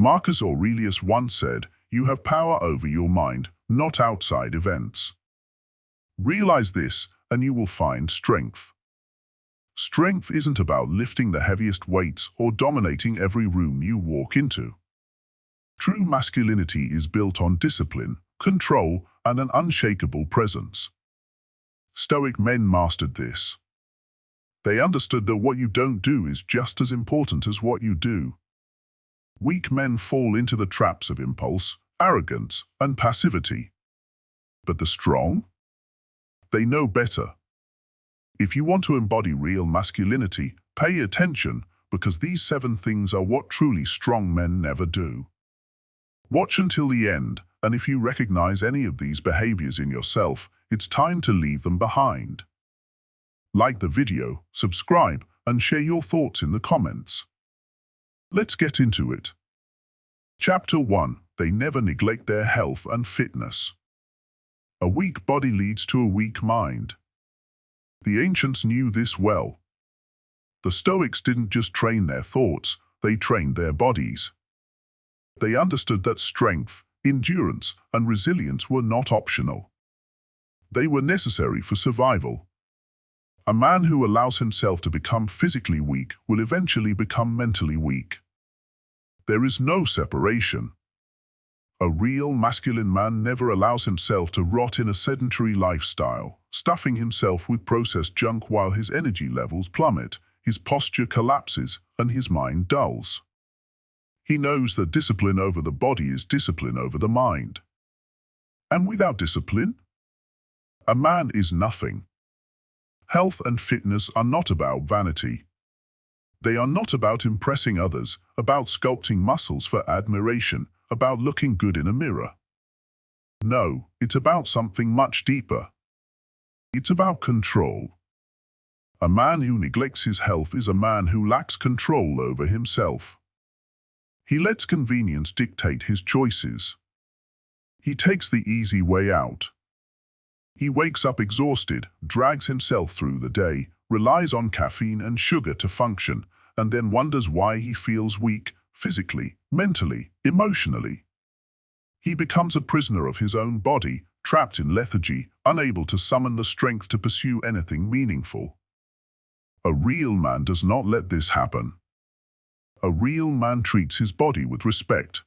Marcus Aurelius once said, "You have power over your mind, not outside events." Realize this, and you will find strength. Strength isn't about lifting the heaviest weights or dominating every room you walk into. True masculinity is built on discipline, control, and an unshakable presence. Stoic men mastered this. They understood that what you don't do is just as important as what you do. Weak men fall into the traps of impulse, arrogance, and passivity. But the strong? They know better. If you want to embody real masculinity, pay attention, because these 7 things are what truly strong men never do. Watch until the end, and if you recognize any of these behaviors in yourself, it's time to leave them behind. Like the video, subscribe, and share your thoughts in the comments. Let's get into it. Chapter 1. They never neglect their health and fitness. A weak body leads to a weak mind. The ancients knew this well. The Stoics didn't just train their thoughts, they trained their bodies. They understood that strength, endurance, and resilience were not optional. They were necessary for survival. A man who allows himself to become physically weak will eventually become mentally weak. There is no separation. A real masculine man never allows himself to rot in a sedentary lifestyle, stuffing himself with processed junk while his energy levels plummet, his posture collapses, and his mind dulls. He knows that discipline over the body is discipline over the mind. And without discipline, a man is nothing. Health and fitness are not about vanity. They are not about impressing others, about sculpting muscles for admiration, about looking good in a mirror. No, it's about something much deeper. It's about control. A man who neglects his health is a man who lacks control over himself. He lets convenience dictate his choices. He takes the easy way out. He wakes up exhausted, drags himself through the day, relies on caffeine and sugar to function, and then wonders why he feels weak, physically, mentally, emotionally. He becomes a prisoner of his own body, trapped in lethargy, unable to summon the strength to pursue anything meaningful. A real man does not let this happen. A real man treats his body with respect.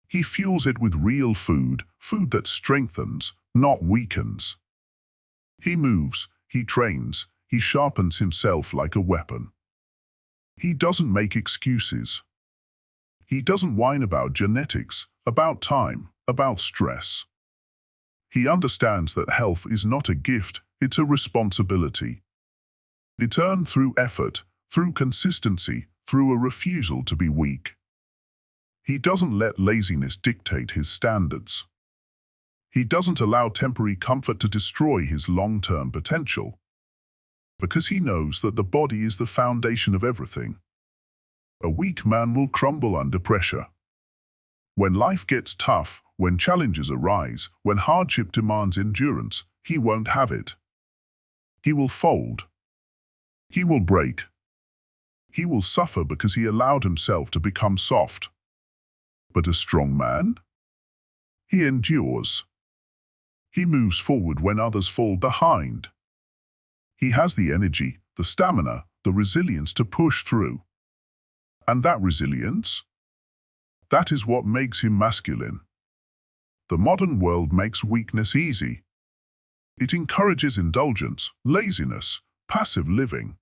He fuels it with real food, food that strengthens, not weakens. He moves, he trains, he sharpens himself like a weapon. He doesn't make excuses. He doesn't whine about genetics, about time, about stress. He understands that health is not a gift, it's a responsibility. It's earned through effort, through consistency, through a refusal to be weak. He doesn't let laziness dictate his standards. He doesn't allow temporary comfort to destroy his long-term potential, because he knows that the body is the foundation of everything. A weak man will crumble under pressure. When life gets tough, when challenges arise, when hardship demands endurance, he won't have it. He will fold. He will break. He will suffer because he allowed himself to become soft. But a strong man? He endures. He moves forward when others fall behind. He has the energy, the stamina, the resilience to push through. And that resilience? That is what makes him masculine. The modern world makes weakness easy. It encourages indulgence, laziness, passive living.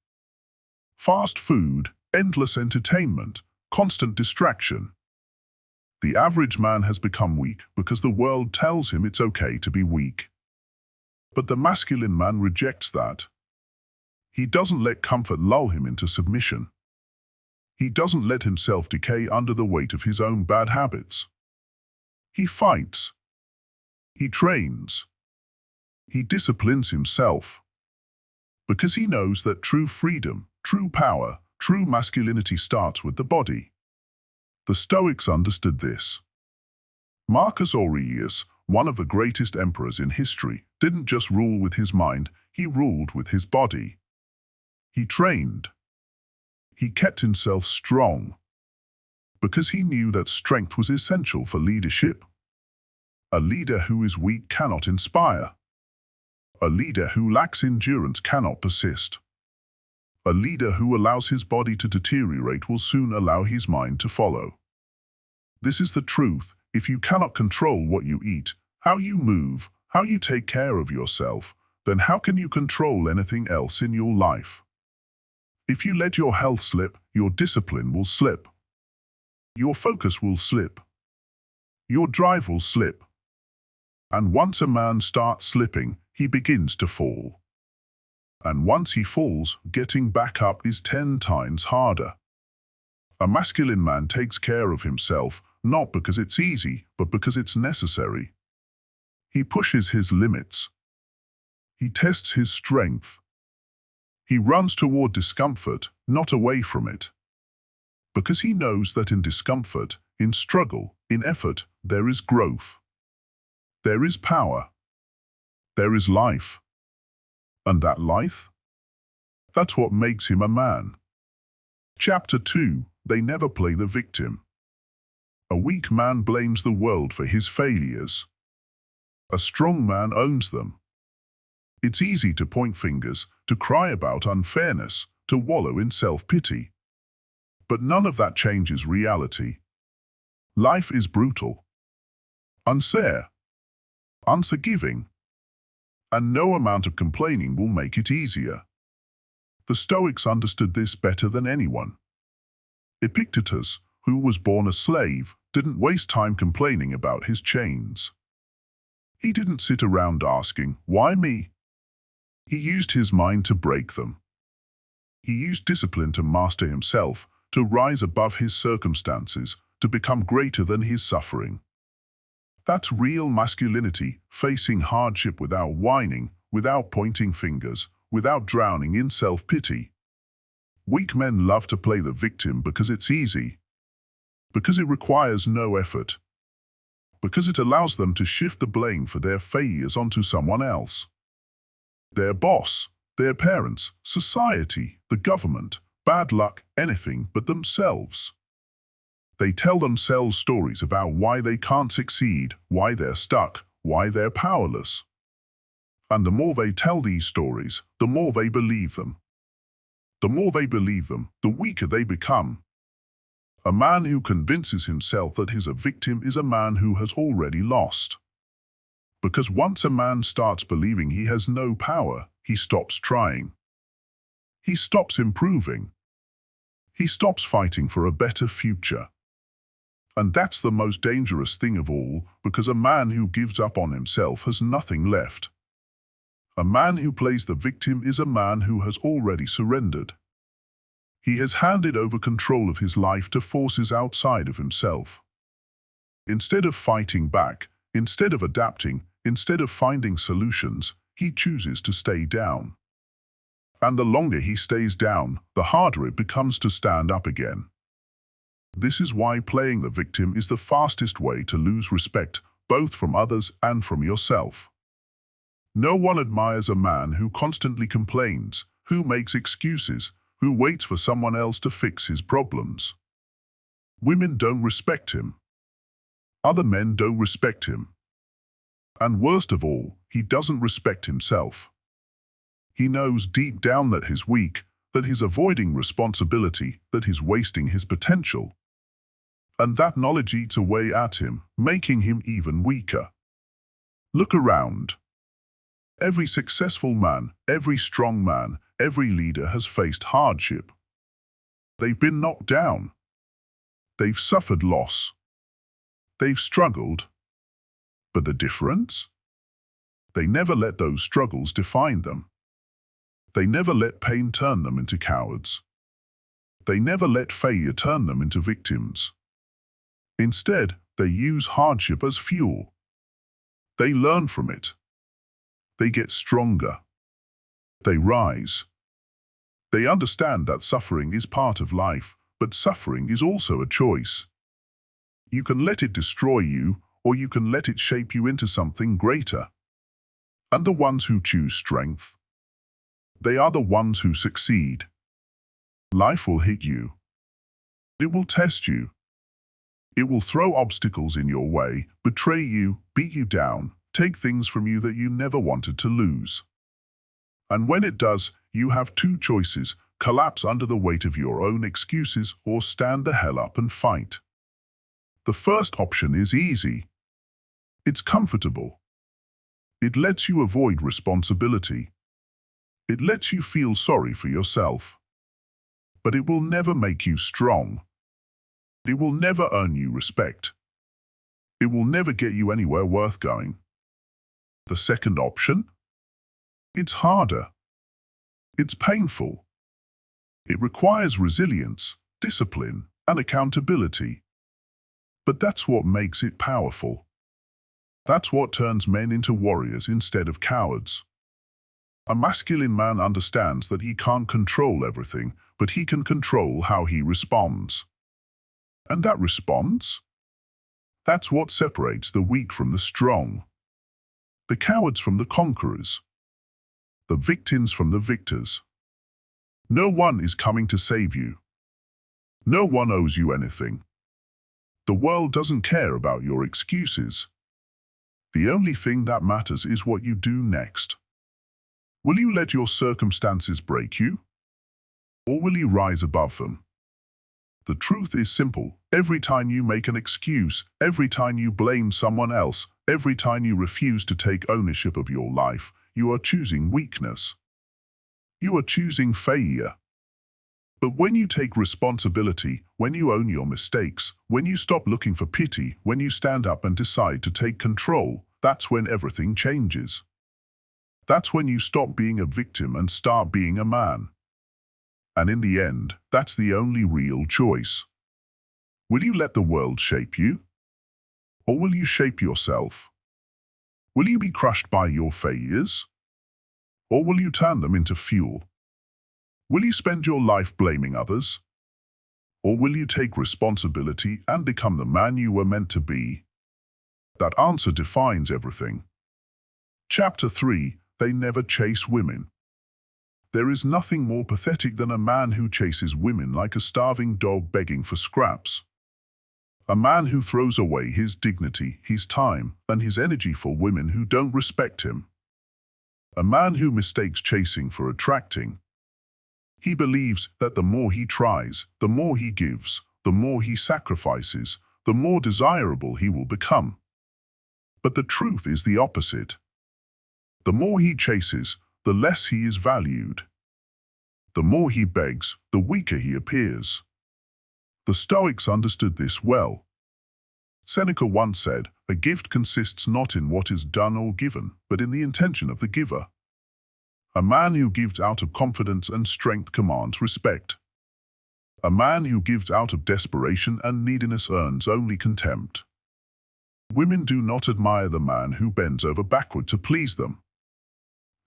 Fast food, endless entertainment, constant distraction. The average man has become weak because the world tells him it's okay to be weak. But the masculine man rejects that. He doesn't let comfort lull him into submission. He doesn't let himself decay under the weight of his own bad habits. He fights. He trains. He disciplines himself. Because he knows that true freedom, true power, true masculinity starts with the body. The Stoics understood this. Marcus Aurelius, one of the greatest emperors in history, didn't just rule with his mind, he ruled with his body. He trained. He kept himself strong. because he knew that strength was essential for leadership. A leader who is weak cannot inspire. A leader who lacks endurance cannot persist. A leader who allows his body to deteriorate will soon allow his mind to follow. This is the truth. If you cannot control what you eat, how you move, how you take care of yourself, then how can you control anything else in your life? If you let your health slip, your discipline will slip. Your focus will slip. Your drive will slip. And once a man starts slipping, he begins to fall. And once he falls, getting back up is 10 times harder. A masculine man takes care of himself, not because it's easy, but because it's necessary. He pushes his limits. He tests his strength. He runs toward discomfort, not away from it. Because he knows that in discomfort, in struggle, in effort, there is growth. There is power. There is life. And that life? That's what makes him a man. Chapter 2. They never play the victim. A weak man blames the world for his failures. A strong man owns them. It's easy to point fingers, to cry about unfairness, to wallow in self-pity. But none of that changes reality. Life is brutal, unfair, unforgiving, and no amount of complaining will make it easier. The Stoics understood this better than anyone. Epictetus, who was born a slave, didn't waste time complaining about his chains. He didn't sit around asking, "Why me?" He used his mind to break them. He used discipline to master himself, to rise above his circumstances, to become greater than his suffering. That's real masculinity, facing hardship without whining, without pointing fingers, without drowning in self-pity. Weak men love to play the victim because it's easy, because it requires no effort, because it allows them to shift the blame for their failures onto someone else. Their boss, their parents, society, the government, bad luck, anything but themselves. They tell themselves stories about why they can't succeed, why they're stuck, why they're powerless. And the more they tell these stories, the more they believe them. The more they believe them, the weaker they become. A man who convinces himself that he's a victim is a man who has already lost. Because once a man starts believing he has no power, he stops trying. He stops improving. He stops fighting for a better future. And that's the most dangerous thing of all, because a man who gives up on himself has nothing left. A man who plays the victim is a man who has already surrendered. He has handed over control of his life to forces outside of himself. Instead of fighting back, instead of adapting, instead of finding solutions, he chooses to stay down. And the longer he stays down, the harder it becomes to stand up again. This is why playing the victim is the fastest way to lose respect, both from others and from yourself. No one admires a man who constantly complains, who makes excuses, who waits for someone else to fix his problems. Women don't respect him. Other men don't respect him. And worst of all, he doesn't respect himself. He knows deep down that he's weak, that he's avoiding responsibility, that he's wasting his potential. And that knowledge eats away at him, making him even weaker. Look around. Every successful man, every strong man, every leader has faced hardship. They've been knocked down. They've suffered loss. They've struggled. But the difference? They never let those struggles define them. They never let pain turn them into cowards. They never let failure turn them into victims. Instead, they use hardship as fuel. They learn from it. They get stronger. They rise. They understand that suffering is part of life, but suffering is also a choice. You can let it destroy you, or you can let it shape you into something greater. And the ones who choose strength, they are the ones who succeed. Life will hit you. It will test you. It will throw obstacles in your way, betray you, beat you down, take things from you that you never wanted to lose. And when it does, you have two choices: collapse under the weight of your own excuses or stand the hell up and fight. The first option is easy. It's comfortable. It lets you avoid responsibility. It lets you feel sorry for yourself. But it will never make you strong. It will never earn you respect. It will never get you anywhere worth going. The second option? It's harder. It's painful. It requires resilience, discipline, and accountability. But that's what makes it powerful. That's what turns men into warriors instead of cowards. A masculine man understands that he can't control everything, but he can control how he responds. And that response? That's what separates the weak from the strong, the cowards from the conquerors, the victims from the victors. No one is coming to save you. No one owes you anything. The world doesn't care about your excuses. The only thing that matters is what you do next. Will you let your circumstances break you? Or will you rise above them? The truth is simple. Every time you make an excuse, every time you blame someone else, every time you refuse to take ownership of your life, you are choosing weakness. You are choosing failure. But when you take responsibility, when you own your mistakes, when you stop looking for pity, when you stand up and decide to take control, that's when everything changes. That's when you stop being a victim and start being a man. And in the end, that's the only real choice. Will you let the world shape you? Or will you shape yourself? Will you be crushed by your failures? Or will you turn them into fuel? Will you spend your life blaming others? Or will you take responsibility and become the man you were meant to be? That answer defines everything. Chapter 3. They never chase women. There is nothing more pathetic than a man who chases women like a starving dog begging for scraps. A man who throws away his dignity, his time, and his energy for women who don't respect him. A man who mistakes chasing for attracting. He believes that the more he tries, the more he gives, the more he sacrifices, the more desirable he will become. But the truth is the opposite. The more he chases, the less he is valued. The more he begs, the weaker he appears. The Stoics understood this well. Seneca once said, "A gift consists not in what is done or given, but in the intention of the giver." A man who gives out of confidence and strength commands respect. A man who gives out of desperation and neediness earns only contempt. Women do not admire the man who bends over backward to please them.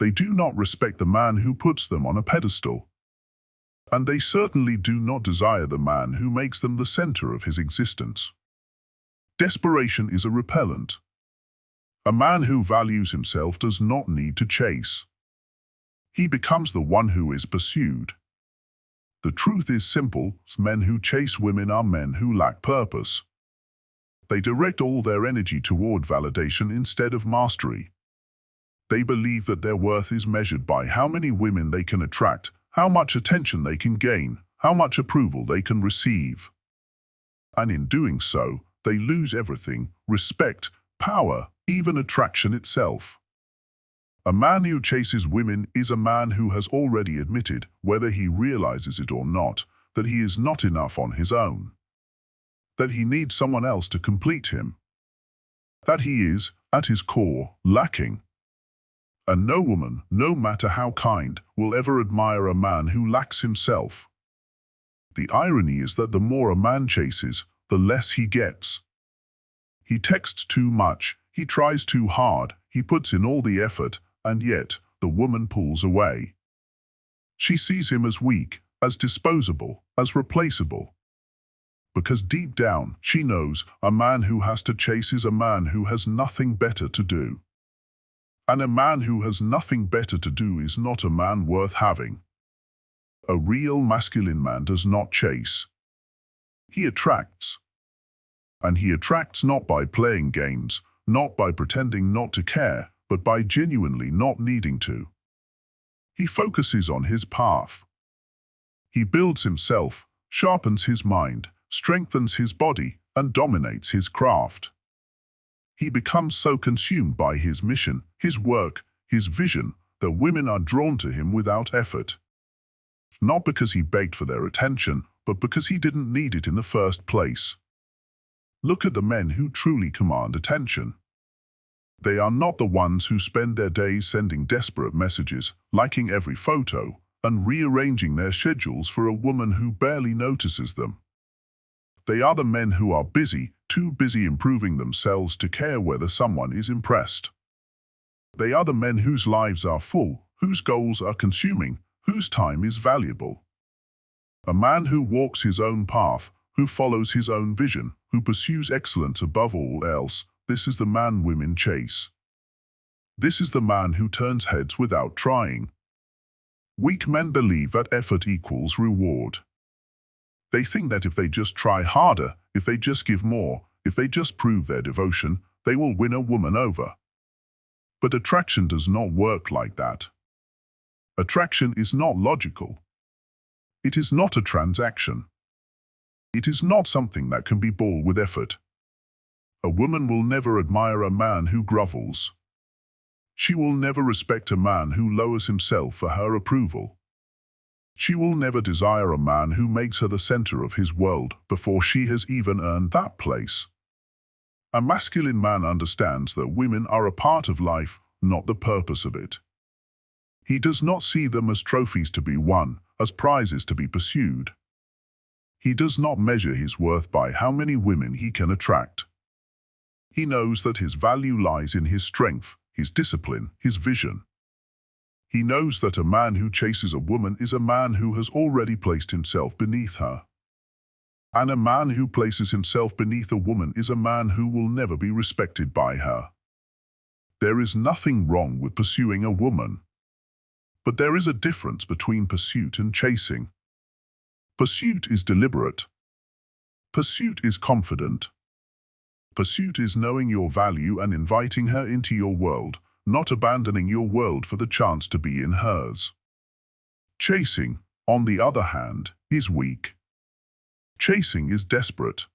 They do not respect the man who puts them on a pedestal. And they certainly do not desire the man who makes them the center of his existence. Desperation is a repellent. A man who values himself does not need to chase. He becomes the one who is pursued. The truth is simple: men who chase women are men who lack purpose. They direct all their energy toward validation instead of mastery. They believe that their worth is measured by how many women they can attract, how much attention they can gain, how much approval they can receive. And in doing so, they lose everything: respect, power, even attraction itself. A man who chases women is a man who has already admitted, whether he realizes it or not, that he is not enough on his own. That he needs someone else to complete him. That he is, at his core, lacking. And no woman, no matter how kind, will ever admire a man who lacks himself. The irony is that the more a man chases, the less he gets. He texts too much, he tries too hard, he puts in all the effort, and yet the woman pulls away. She sees him as weak, as disposable, as replaceable. Because deep down, she knows a man who has to chase is a man who has nothing better to do. And a man who has nothing better to do is not a man worth having. A real masculine man does not chase. He attracts. And he attracts not by playing games, not by pretending not to care, but by genuinely not needing to. He focuses on his path. He builds himself, sharpens his mind, strengthens his body, and dominates his craft. He becomes so consumed by his mission, his work, his vision, that women are drawn to him without effort. Not because he begged for their attention, but because he didn't need it in the first place. Look at the men who truly command attention. They are not the ones who spend their days sending desperate messages, liking every photo, and rearranging their schedules for a woman who barely notices them. They are the men who are busy, too busy improving themselves to care whether someone is impressed. They are the men whose lives are full, whose goals are consuming, whose time is valuable. A man who walks his own path, who follows his own vision, who pursues excellence above all else, this is the man women chase. This is the man who turns heads without trying. Weak men believe that effort equals reward. They think that if they just try harder, if they just give more, if they just prove their devotion, they will win a woman over. But attraction does not work like that. Attraction is not logical. It is not a transaction. It is not something that can be bought with effort. A woman will never admire a man who grovels. She will never respect a man who lowers himself for her approval. She will never desire a man who makes her the center of his world before she has even earned that place. A masculine man understands that women are a part of life, not the purpose of it. He does not see them as trophies to be won, as prizes to be pursued. He does not measure his worth by how many women he can attract. He knows that his value lies in his strength, his discipline, his vision. He knows that a man who chases a woman is a man who has already placed himself beneath her. And a man who places himself beneath a woman is a man who will never be respected by her. There is nothing wrong with pursuing a woman. But there is a difference between pursuit and chasing. Pursuit is deliberate. Pursuit is confident. Pursuit is knowing your value and inviting her into your world, not abandoning your world for the chance to be in hers. Chasing, on the other hand, is weak. Chasing is desperate.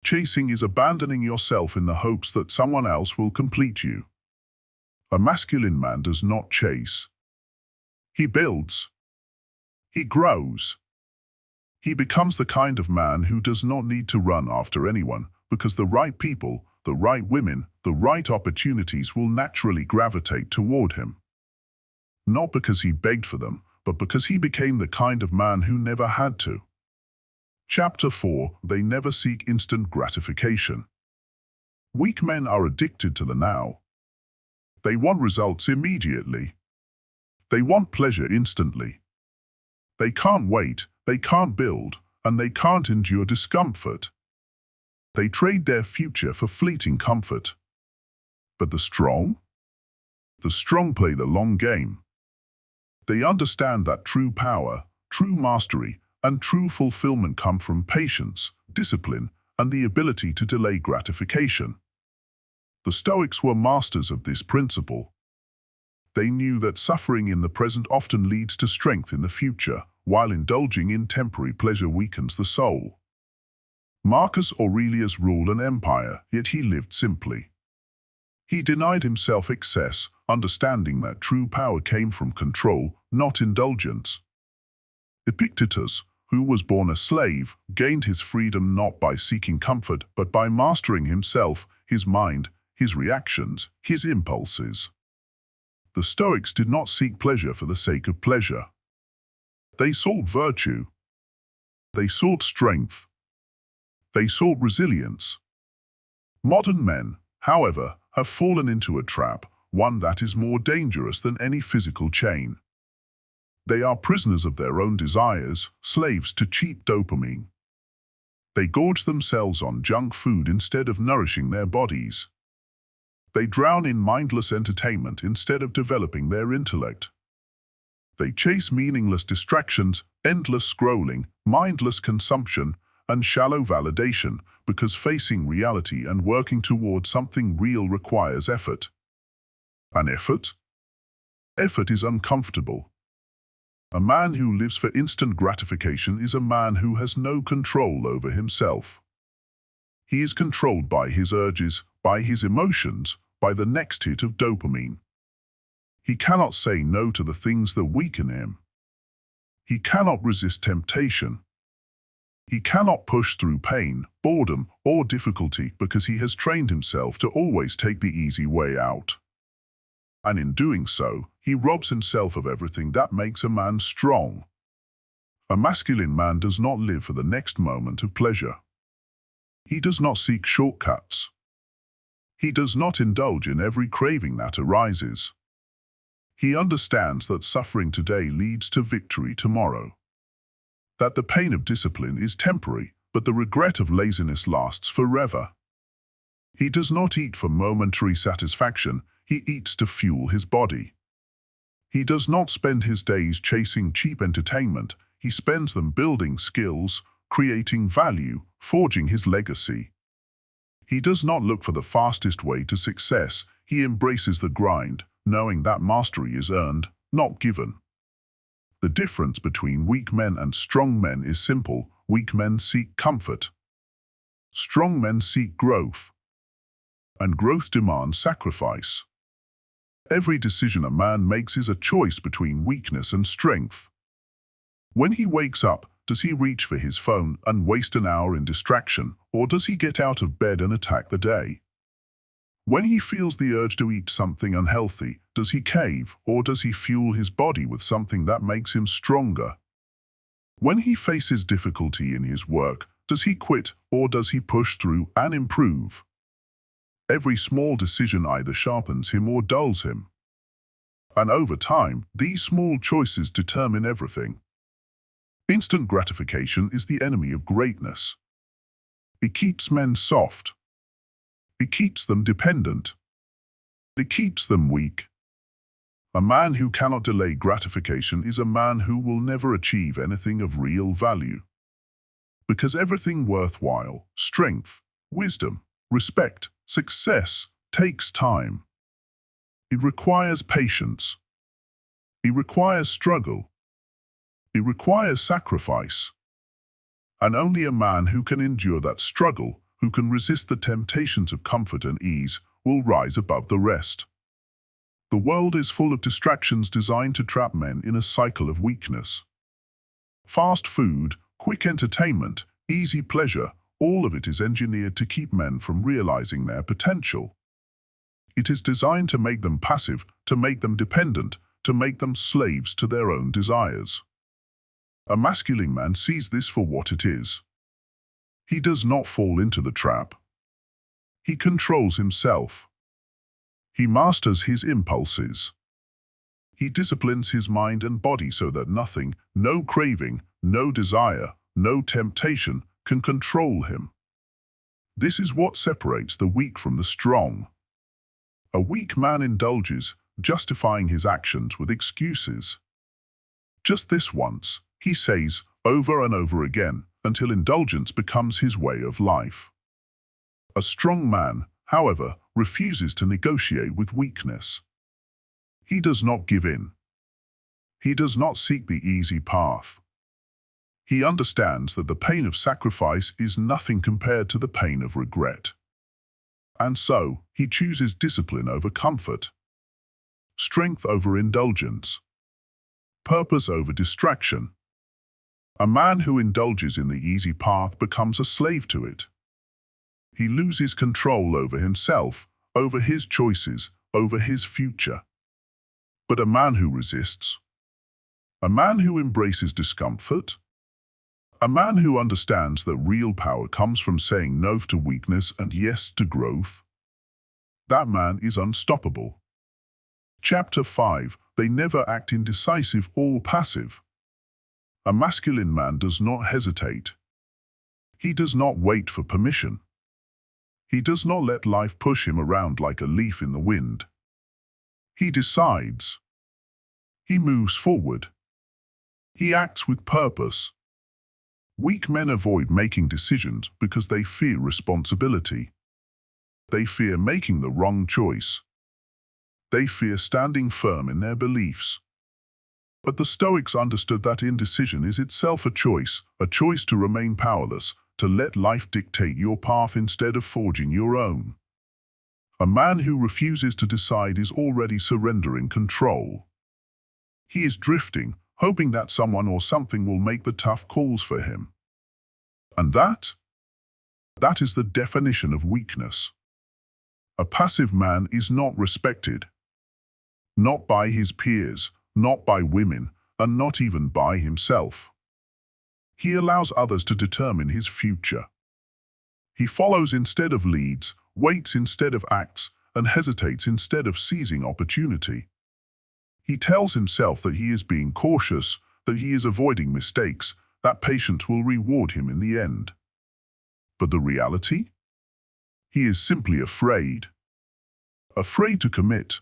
Chasing is abandoning yourself in the hopes that someone else will complete you. A masculine man does not chase. He builds. He grows. He becomes the kind of man who does not need to run after anyone, because the right people, the right women, the right opportunities will naturally gravitate toward him. Not because he begged for them, but because he became the kind of man who never had to. Chapter 4. They never seek instant gratification. Weak men are addicted to the now. They want results immediately. They want pleasure instantly. They can't wait, they can't build, and they can't endure discomfort. They trade their future for fleeting comfort. But the strong? The strong play the long game. They understand that true power, true mastery, and true fulfillment come from patience, discipline, and the ability to delay gratification. The Stoics were masters of this principle. They knew that suffering in the present often leads to strength in the future, while indulging in temporary pleasure weakens the soul. Marcus Aurelius ruled an empire, yet he lived simply. He denied himself excess, understanding that true power came from control, not indulgence. Epictetus, who was born a slave, gained his freedom not by seeking comfort, but by mastering himself, his mind, his reactions, his impulses. The Stoics did not seek pleasure for the sake of pleasure. They sought virtue. They sought strength. They sought resilience. Modern men, however, have fallen into a trap, one that is more dangerous than any physical chain. They are prisoners of their own desires, slaves to cheap dopamine. They gorge themselves on junk food instead of nourishing their bodies. They drown in mindless entertainment instead of developing their intellect. They chase meaningless distractions, endless scrolling, mindless consumption, and shallow validation, because facing reality and working toward something real requires effort. And effort? Effort is uncomfortable. A man who lives for instant gratification is a man who has no control over himself. He is controlled by his urges, by his emotions, by the next hit of dopamine. He cannot say no to the things that weaken him. He cannot resist temptation. He cannot push through pain, boredom, or difficulty because he has trained himself to always take the easy way out. And in doing so, he robs himself of everything that makes a man strong. A masculine man does not live for the next moment of pleasure. He does not seek shortcuts. He does not indulge in every craving that arises. He understands that suffering today leads to victory tomorrow. That the pain of discipline is temporary, but the regret of laziness lasts forever. He does not eat for momentary satisfaction, he eats to fuel his body. He does not spend his days chasing cheap entertainment, he spends them building skills, creating value, forging his legacy. He does not look for the fastest way to success, he embraces the grind, knowing that mastery is earned, not given. The difference between weak men and strong men is simple. Weak men seek comfort. Strong men seek growth. And growth demands sacrifice. Every decision a man makes is a choice between weakness and strength. When he wakes up, does he reach for his phone and waste an hour in distraction, or does he get out of bed and attack the day? When he feels the urge to eat something unhealthy, does he cave, or does he fuel his body with something that makes him stronger? When he faces difficulty in his work, does he quit, or does he push through and improve? Every small decision either sharpens him or dulls him. And over time, these small choices determine everything. Instant gratification is the enemy of greatness. It keeps men soft. It keeps them dependent. It keeps them weak. A man who cannot delay gratification is a man who will never achieve anything of real value. Because everything worthwhile, strength, wisdom, respect, success, takes time. It requires patience. It requires struggle. It requires sacrifice. And only a man who can endure that struggle, who can resist the temptations of comfort and ease, will rise above the rest. The world is full of distractions designed to trap men in a cycle of weakness. Fast food, quick entertainment, easy pleasure, all of it is engineered to keep men from realizing their potential. It is designed to make them passive, to make them dependent, to make them slaves to their own desires. A masculine man sees this for what it is. He does not fall into the trap. He controls himself. He masters his impulses. He disciplines his mind and body so that nothing, no craving, no desire, no temptation can control him. This is what separates the weak from the strong. A weak man indulges, justifying his actions with excuses. Just this once, he says, over and over again, until indulgence becomes his way of life. A strong man, however, refuses to negotiate with weakness. He does not give in. He does not seek the easy path. He understands that the pain of sacrifice is nothing compared to the pain of regret. And so, he chooses discipline over comfort, strength over indulgence, purpose over distraction. A man who indulges in the easy path becomes a slave to it. He loses control over himself, over his choices, over his future. But a man who resists, a man who embraces discomfort, a man who understands that real power comes from saying no to weakness and yes to growth, that man is unstoppable. Chapter 5. They never act indecisive or passive. A masculine man does not hesitate. He does not wait for permission. He does not let life push him around like a leaf in the wind. He decides. He moves forward. He acts with purpose. Weak men avoid making decisions because they fear responsibility. They fear making the wrong choice. They fear standing firm in their beliefs. But the Stoics understood that indecision is itself a choice to remain powerless, to let life dictate your path instead of forging your own. A man who refuses to decide is already surrendering control. He is drifting, hoping that someone or something will make the tough calls for him. And that is the definition of weakness. A passive man is not respected. Not by his peers, not by women, and not even by himself. He allows others to determine his future. He follows instead of leads, waits instead of acts, and hesitates instead of seizing opportunity. He tells himself that he is being cautious, that he is avoiding mistakes, that patience will reward him in the end. But the reality? He is simply afraid. Afraid to commit.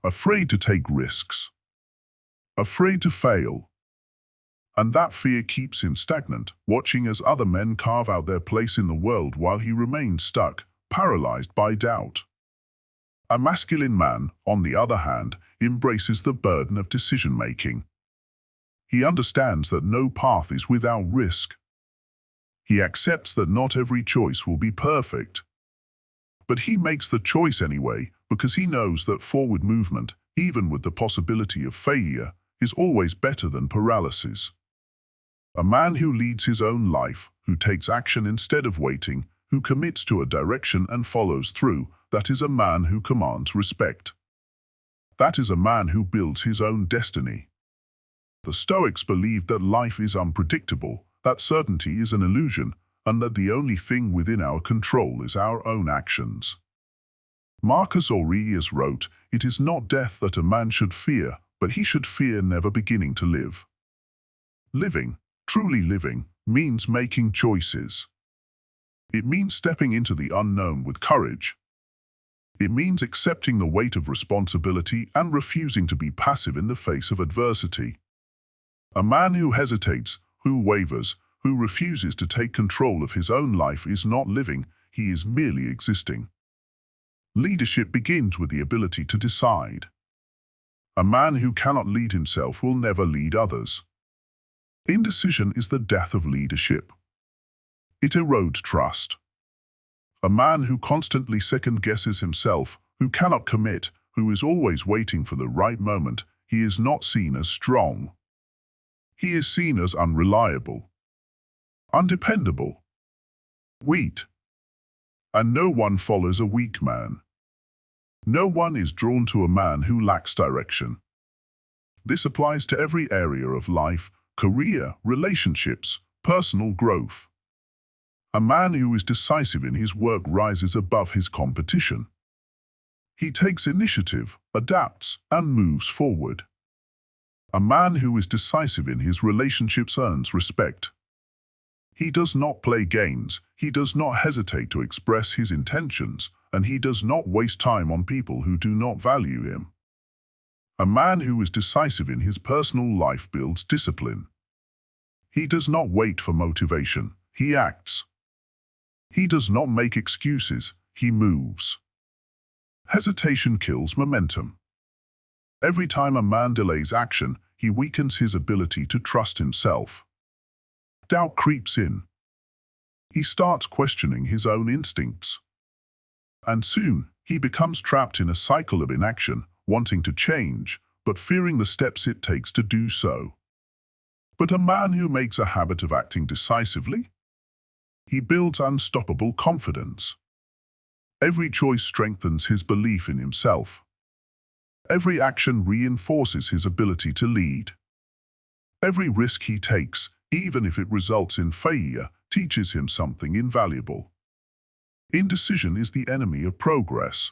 Afraid to take risks. Afraid to fail. And that fear keeps him stagnant, watching as other men carve out their place in the world while he remains stuck, paralyzed by doubt. A masculine man, on the other hand, embraces the burden of decision-making. He understands that no path is without risk. He accepts that not every choice will be perfect. But he makes the choice anyway, because he knows that forward movement, even with the possibility of failure, is always better than paralysis. A man who leads his own life, who takes action instead of waiting, who commits to a direction and follows through, that is a man who commands respect. That is a man who builds his own destiny. The Stoics believed that life is unpredictable, that certainty is an illusion, and that the only thing within our control is our own actions. Marcus Aurelius wrote, "It is not death that a man should fear, but he should fear never beginning to live." Living, truly living, means making choices. It means stepping into the unknown with courage. It means accepting the weight of responsibility and refusing to be passive in the face of adversity. A man who hesitates, who wavers, who refuses to take control of his own life is not living, he is merely existing. Leadership begins with the ability to decide. A man who cannot lead himself will never lead others. Indecision is the death of leadership. It erodes trust. A man who constantly second-guesses himself, who cannot commit, who is always waiting for the right moment, he is not seen as strong. He is seen as unreliable, undependable, weak. And no one follows a weak man. No one is drawn to a man who lacks direction. This applies to every area of life, career, relationships, personal growth. A man who is decisive in his work rises above his competition. He takes initiative, adapts, and moves forward. A man who is decisive in his relationships earns respect. He does not play games, he does not hesitate to express his intentions, and he does not waste time on people who do not value him. A man who is decisive in his personal life builds discipline. He does not wait for motivation, he acts. He does not make excuses, he moves. Hesitation kills momentum. Every time a man delays action, he weakens his ability to trust himself. Doubt creeps in. He starts questioning his own instincts. And soon, he becomes trapped in a cycle of inaction, wanting to change, but fearing the steps it takes to do so. But a man who makes a habit of acting decisively? He builds unstoppable confidence. Every choice strengthens his belief in himself. Every action reinforces his ability to lead. Every risk he takes, even if it results in failure, teaches him something invaluable. Indecision is the enemy of progress.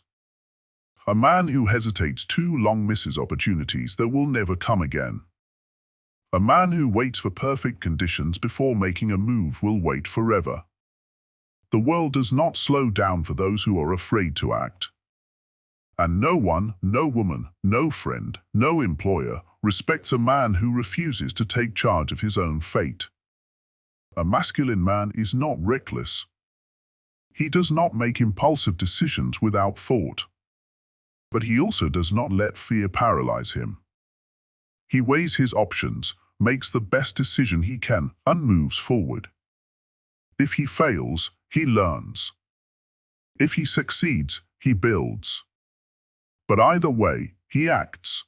A man who hesitates too long misses opportunities that will never come again. A man who waits for perfect conditions before making a move will wait forever. The world does not slow down for those who are afraid to act. And no one, no woman, no friend, no employer respects a man who refuses to take charge of his own fate. A masculine man is not reckless. He does not make impulsive decisions without thought. But he also does not let fear paralyze him. He weighs his options, makes the best decision he can, and moves forward. If he fails, he learns. If he succeeds, he builds. But either way, he acts.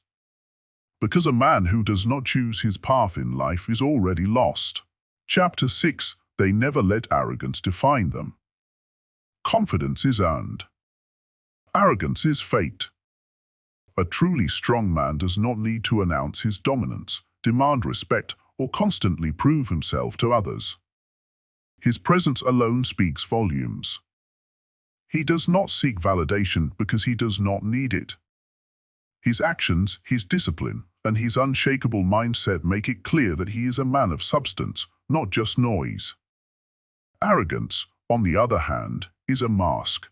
Because a man who does not choose his path in life is already lost. Chapter 6. They never let arrogance define them. Confidence is earned. Arrogance is fate. A truly strong man does not need to announce his dominance, demand respect, or constantly prove himself to others. His presence alone speaks volumes. He does not seek validation because he does not need it. His actions, his discipline, and his unshakable mindset make it clear that he is a man of substance, not just noise. Arrogance, on the other hand, is a mask.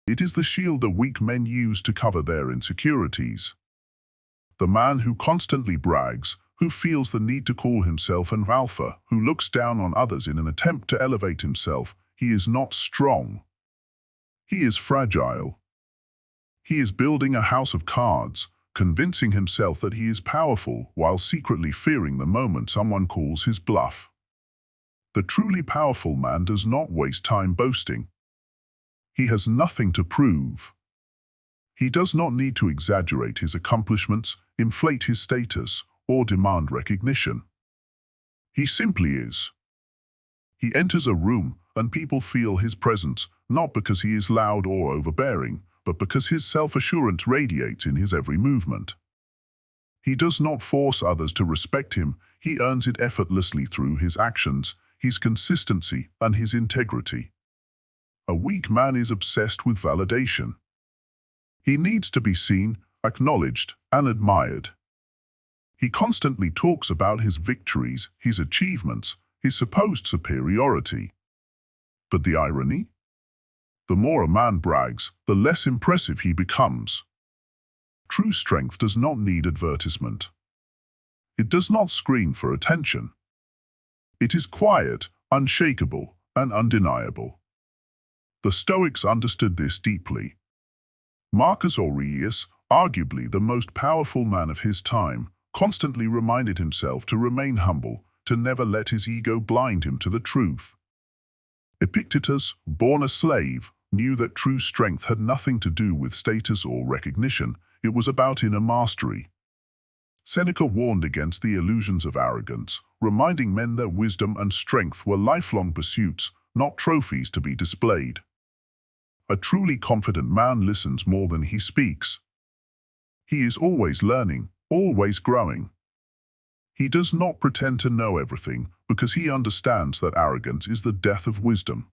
It is the shield that weak men use to cover their insecurities. The man who constantly brags, who feels the need to call himself an alpha, who looks down on others in an attempt to elevate himself, he is not strong. He is fragile. He is building a house of cards, convincing himself that he is powerful while secretly fearing the moment someone calls his bluff. The truly powerful man does not waste time boasting. He has nothing to prove. He does not need to exaggerate his accomplishments, inflate his status, or demand recognition. He simply is. He enters a room and people feel his presence, not because he is loud or overbearing, but because his self-assurance radiates in his every movement. He does not force others to respect him, he earns it effortlessly through his actions, his consistency, and his integrity. A weak man is obsessed with validation. He needs to be seen, acknowledged, and admired. He constantly talks about his victories, his achievements, his supposed superiority. But the irony? The more a man brags, the less impressive he becomes. True strength does not need advertisement. It does not scream for attention. It is quiet, unshakable, and undeniable. The Stoics understood this deeply. Marcus Aurelius, arguably the most powerful man of his time, constantly reminded himself to remain humble, to never let his ego blind him to the truth. Epictetus, born a slave, knew that true strength had nothing to do with status or recognition, it was about inner mastery. Seneca warned against the illusions of arrogance, reminding men that wisdom and strength were lifelong pursuits, not trophies to be displayed. A truly confident man listens more than he speaks. He is always learning, always growing. He does not pretend to know everything because he understands that arrogance is the death of wisdom.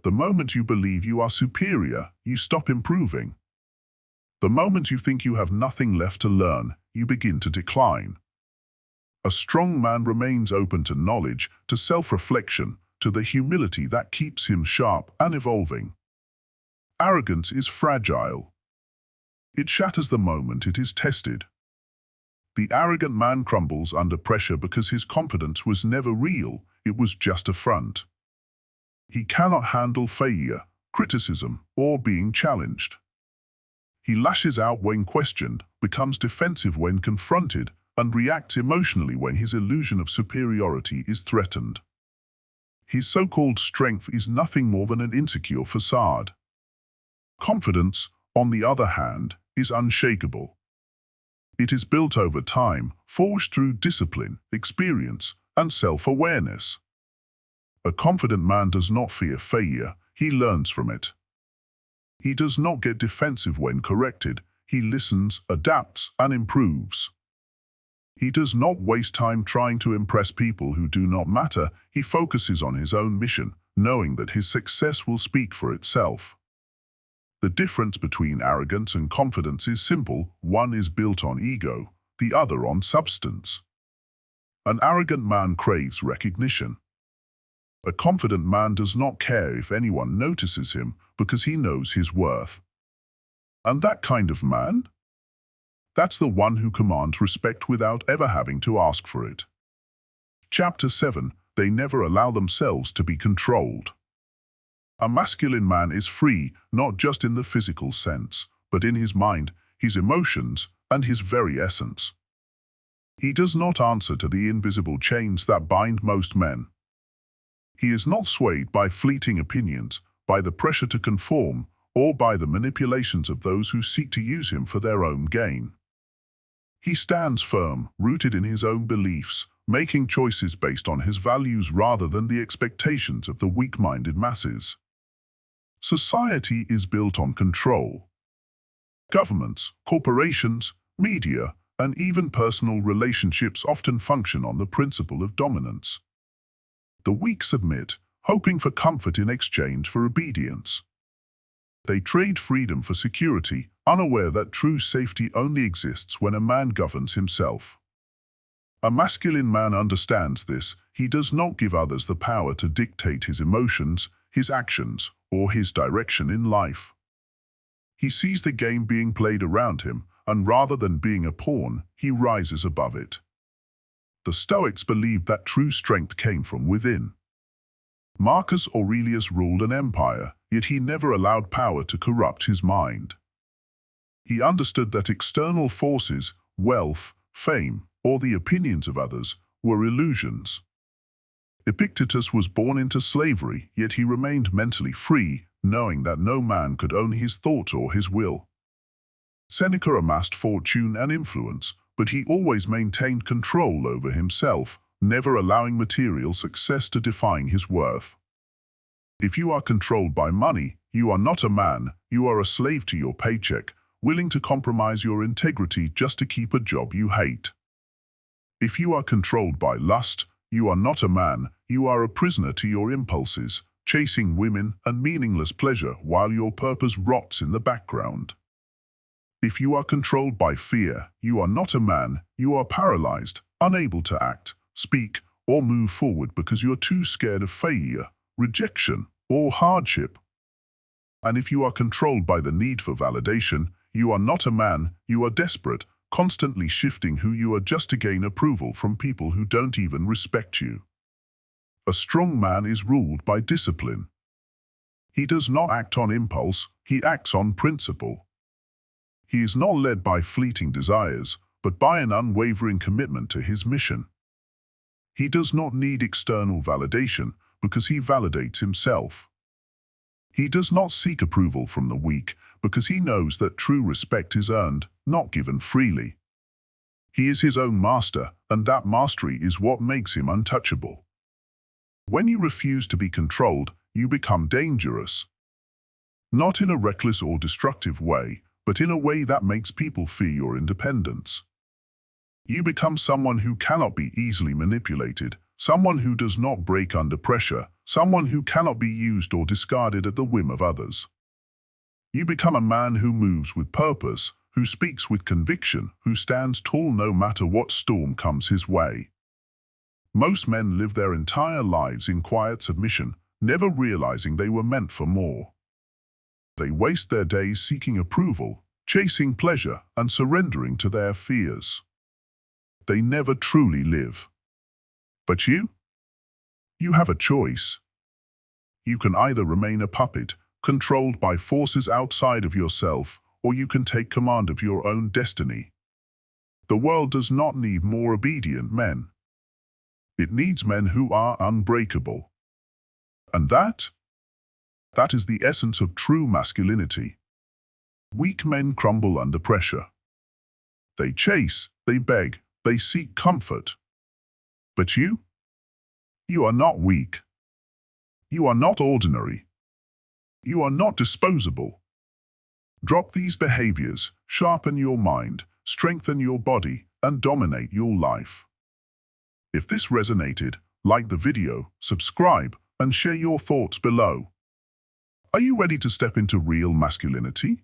The moment you believe you are superior, you stop improving. The moment you think you have nothing left to learn, you begin to decline. A strong man remains open to knowledge, to self-reflection, to the humility that keeps him sharp and evolving. Arrogance is fragile. It shatters the moment it is tested. The arrogant man crumbles under pressure because his confidence was never real, it was just a front. He cannot handle failure, criticism, or being challenged. He lashes out when questioned, becomes defensive when confronted, and reacts emotionally when his illusion of superiority is threatened. His so-called strength is nothing more than an insecure facade. Confidence, on the other hand, is unshakable. It is built over time, forged through discipline, experience, and self-awareness. A confident man does not fear failure, he learns from it. He does not get defensive when corrected, he listens, adapts, and improves. He does not waste time trying to impress people who do not matter, he focuses on his own mission, knowing that his success will speak for itself. The difference between arrogance and confidence is simple, one is built on ego, the other on substance. An arrogant man craves recognition. A confident man does not care if anyone notices him because he knows his worth. And that kind of man? That's the one who commands respect without ever having to ask for it. Chapter 7. they never allow themselves to be controlled. A masculine man is free, not just in the physical sense, but in his mind, his emotions, and his very essence. He does not answer to the invisible chains that bind most men. He is not swayed by fleeting opinions, by the pressure to conform, or by the manipulations of those who seek to use him for their own gain. He stands firm, rooted in his own beliefs, making choices based on his values rather than the expectations of the weak-minded masses. Society is built on control. Governments, corporations, media, and even personal relationships often function on the principle of dominance. The weak submit, hoping for comfort in exchange for obedience. They trade freedom for security, unaware that true safety only exists when a man governs himself. A masculine man understands this. He does not give others the power to dictate his emotions, his actions, or his direction in life. He sees the game being played around him, and rather than being a pawn, he rises above it. The Stoics believed that true strength came from within. Marcus Aurelius ruled an empire, yet he never allowed power to corrupt his mind. He understood that external forces, wealth, fame, or the opinions of others, were illusions. Epictetus was born into slavery, yet he remained mentally free, knowing that no man could own his thoughts or his will. Seneca amassed fortune and influence, but he always maintained control over himself, never allowing material success to define his worth. If you are controlled by money, you are not a man, you are a slave to your paycheck, willing to compromise your integrity just to keep a job you hate. If you are controlled by lust, you are not a man, you are a prisoner to your impulses, chasing women and meaningless pleasure while your purpose rots in the background. If you are controlled by fear, you are not a man, you are paralyzed, unable to act, speak, or move forward because you're too scared of failure, rejection, or hardship. And if you are controlled by the need for validation, you are not a man, you are desperate, constantly shifting who you are just to gain approval from people who don't even respect you. A strong man is ruled by discipline. He does not act on impulse, he acts on principle. He is not led by fleeting desires, but by an unwavering commitment to his mission. He does not need external validation because he validates himself. He does not seek approval from the weak because he knows that true respect is earned, not given freely. He is his own master, and that mastery is what makes him untouchable. When you refuse to be controlled, you become dangerous. Not in a reckless or destructive way, but in a way that makes people fear your independence. You become someone who cannot be easily manipulated, someone who does not break under pressure, someone who cannot be used or discarded at the whim of others. You become a man who moves with purpose, who speaks with conviction, who stands tall no matter what storm comes his way. Most men live their entire lives in quiet submission, never realizing they were meant for more. They waste their days seeking approval, chasing pleasure, and surrendering to their fears. They never truly live. But you? You have a choice. You can either remain a puppet, controlled by forces outside of yourself, or you can take command of your own destiny. The world does not need more obedient men. It needs men who are unbreakable. And that is the essence of true masculinity. Weak men crumble under pressure. They chase, they beg, they seek comfort. But you are not weak. You are not ordinary. You are not disposable. Drop these behaviors, sharpen your mind, strengthen your body, and dominate your life. If this resonated, like the video, subscribe, and share your thoughts below. Are you ready to step into real masculinity?